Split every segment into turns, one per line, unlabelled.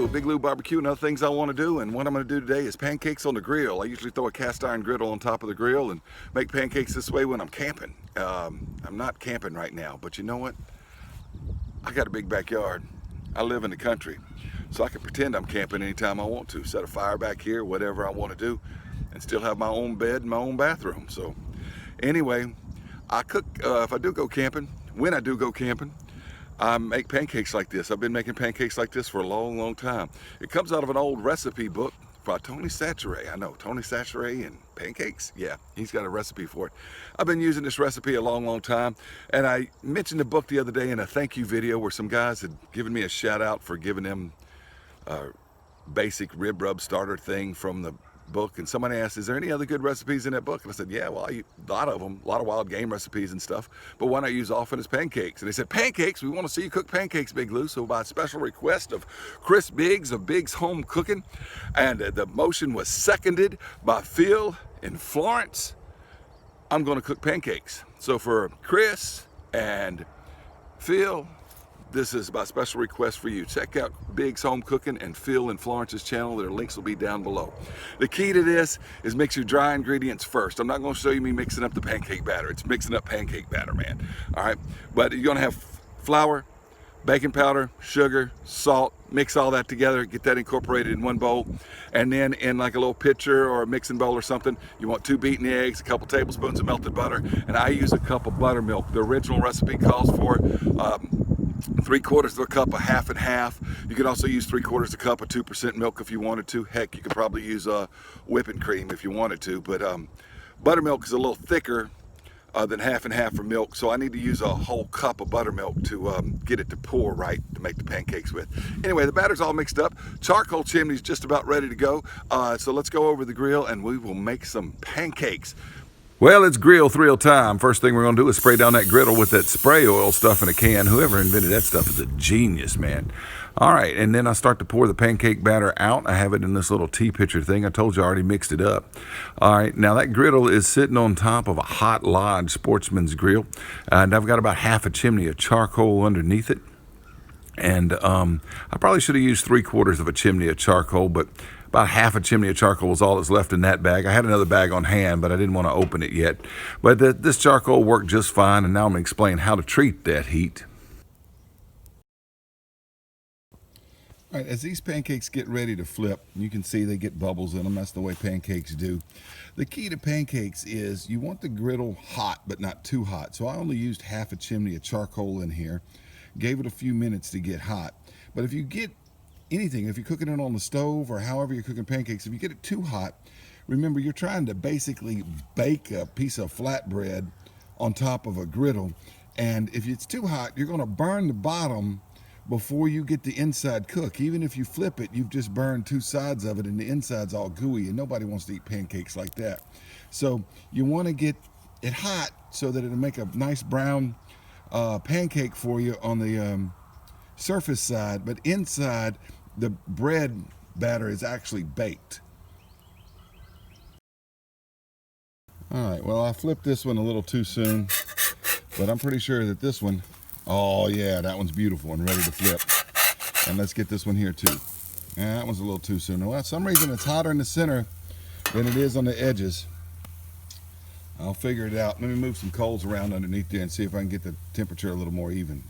with Big Lou Barbecue and other things I want to do. And what I'm going to do today is pancakes on the grill. I usually throw a cast iron griddle on top of the grill and make pancakes this way when I'm camping. I'm not camping right now, but you know what? I got a big backyard. I live in the country, so I can pretend I'm camping anytime I want to. Set a fire back here, whatever I want to do, and still have my own bed and my own bathroom. So anyway, I cook, if I do go camping, when I do go camping, I make pancakes like this. I've been making pancakes like this for a long time. It comes out of an old recipe book by Tony Chachere. I know, Tony Chachere and pancakes. Yeah, he's got a recipe for it. I've been using this recipe a long time. And I mentioned the book the other day in a thank you video where some guys had given me a shout out for giving them a basic rib rub starter thing from the book, and somebody asked, is there any other good recipes in that book? And I said, yeah, well, a lot of them, a lot of wild game recipes and stuff, but one I use often is pancakes. And they said, pancakes? We want to see you cook pancakes, Big Lou. So by special request of Chris Biggs of Biggs Home Cooking, and the motion was seconded by Phil in Florence, I'm going to cook pancakes. So for Chris and Phil, this is by special request for you. Check out Biggs Home Cooking and Phil and Florence's channel. Their links will be down below. The key to this is mix your dry ingredients first. I'm not going to show you me mixing up the pancake batter. It's mixing up pancake batter, man. All right, but you're going to have flour, baking powder, sugar, salt. Mix all that together, get that incorporated in one bowl, and then in like a little pitcher or a mixing bowl or something, you want 2 beaten eggs, a couple tablespoons of melted butter, and I use a cup of buttermilk. The original recipe calls for 3/4 of a cup of half and half. You could also use 3/4 of a cup of 2% milk if you wanted to. Heck, you could probably use whipping cream if you wanted to, but buttermilk is a little thicker than half and half for milk, so I need to use a whole cup of buttermilk to get it to pour right to make the pancakes with. Anyway, the batter's all mixed up. Charcoal chimney's just about ready to go, so let's go over the grill and we will make some pancakes. Well, it's grill thrill time. First thing we're going to do is spray down that griddle with that spray oil stuff in a can. Whoever invented that stuff is a genius, man. All right, and then I start to pour the pancake batter out. I have it in this little tea pitcher thing. I told you I already mixed it up. All right, now that griddle is sitting on top of a Hot Lodge Sportsman's grill. And I've got about half a chimney of charcoal underneath it. And I probably should have used 3/4 of a chimney of charcoal, but about half a chimney of charcoal was all that's left in that bag. I had another bag on hand, but I didn't want to open it yet. But this charcoal worked just fine, and now I'm going to explain how to treat that heat. All right, as these pancakes get ready to flip, you can see they get bubbles in them. That's the way pancakes do. The key to pancakes is you want the griddle hot, but not too hot. So I only used half a chimney of charcoal in here. Gave it a few minutes to get hot. But if you get anything, if you're cooking it on the stove or however you're cooking pancakes, if you get it too hot, remember you're trying to basically bake a piece of flatbread on top of a griddle. And if it's too hot, you're going to burn the bottom before you get the inside cook. Even if you flip it, you've just burned 2 sides of it and the inside's all gooey, and nobody wants to eat pancakes like that. So you want to get it hot so that it'll make a nice brown pancake for you on the surface side, but inside the bread batter is actually baked. All right, well, I flipped this one a little too soon, but I'm pretty sure that this one, oh yeah, that one's beautiful and ready to flip. And let's get this one here too. Yeah, that one's a little too soon. Well, for some reason it's hotter in the center than it is on the edges. I'll figure it out. Let me move some coals around underneath there and see if I can get the temperature a little more even.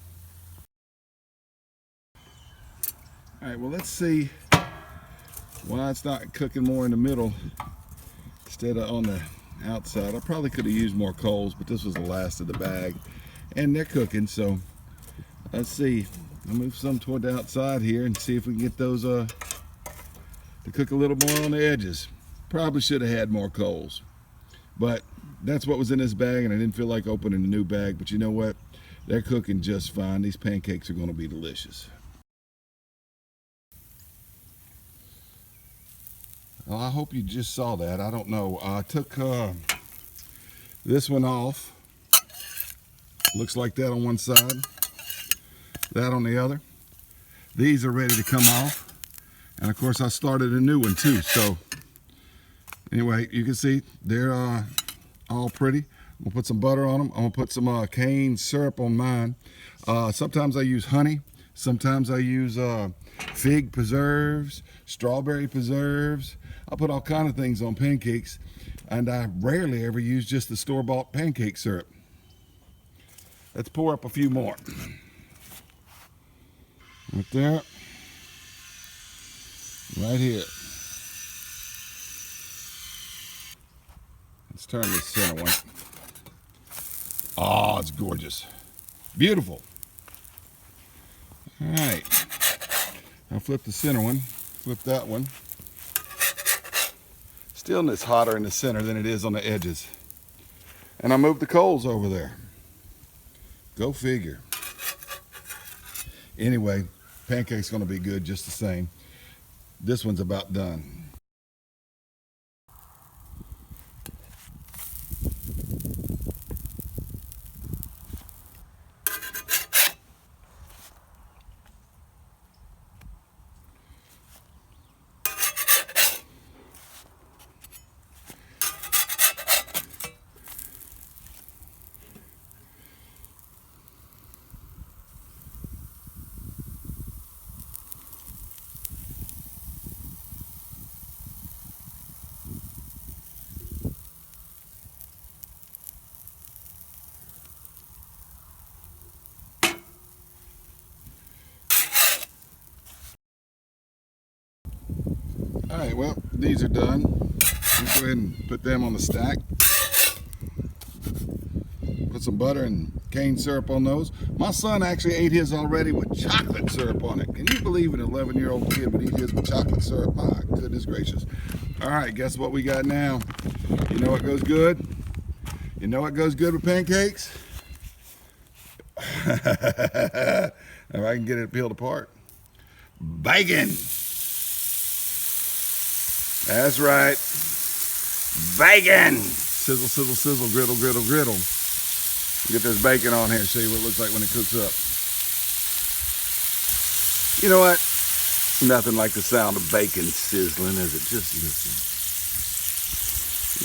All right, well, let's see why it's not cooking more in the middle instead of on the outside. I probably could have used more coals, but this was the last of the bag. And they're cooking, so let's see. I'll move some toward the outside here and see if we can get those to cook a little more on the edges. Probably should have had more coals, but that's what was in this bag, and I didn't feel like opening a new bag. But you know what? They're cooking just fine. These pancakes are going to be delicious. Well, I hope you just saw that. I don't know. I took this one off. Looks like that on one side, that on the other. These are ready to come off. And of course I started a new one too. So anyway, you can see they're all pretty. I'm gonna put some butter on them. I'm gonna put some cane syrup on mine. Sometimes I use honey. Sometimes I use fig preserves, strawberry preserves. I put all kind of things on pancakes, and I rarely ever use just the store-bought pancake syrup. Let's pour up a few more. Right there. Right here. Let's turn this center one. Oh, it's gorgeous. Beautiful. All right. I'll flip the center one. Flip that one. Still, it's hotter in the center than it is on the edges. And I moved the coals over there. Go figure. Anyway, pancake's gonna be good just the same. This one's about done. All right, well, these are done. Let's go ahead and put them on the stack. Put some butter and cane syrup on those. My son actually ate his already with chocolate syrup on it. Can you believe an 11-year-old kid would eat his with chocolate syrup? My goodness gracious. All right, guess what we got now? You know what goes good? You know what goes good with pancakes? If I can get it peeled apart. Bacon. That's right. Bacon. Sizzle, sizzle, sizzle, griddle, griddle, griddle. Get this bacon on here, see what it looks like when it cooks up. You know what? Nothing like the sound of bacon sizzling, is it? Just listen.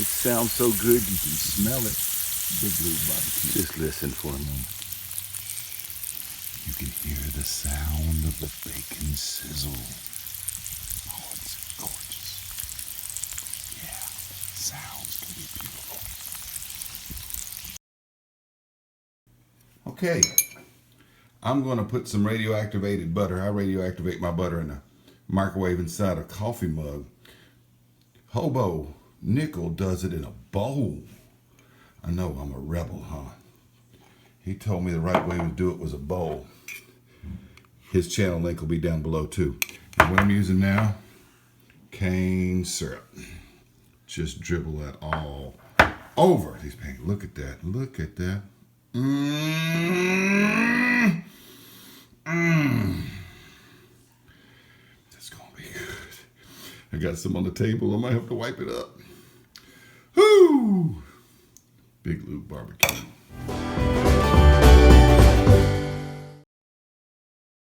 It sounds so good you can smell it. Big Blue Barbecue. Just listen for a moment. You can hear the sound of the bacon sizzle. Oh, it's gorgeous. Yeah, sounds can be beautiful. Okay, I'm going to put some radioactivated butter. I radioactivate my butter in a microwave inside a coffee mug. Hobo Nickel does it in a bowl. I know I'm a rebel, huh? He told me the right way to do it was a bowl. His channel link will be down below too. And what I'm using now, cane syrup. Just dribble that all over these pancakes. Look at that, look at that. That's gonna be good. I got some on the table, I might have to wipe it up. Whoo! Big Luke Barbecue.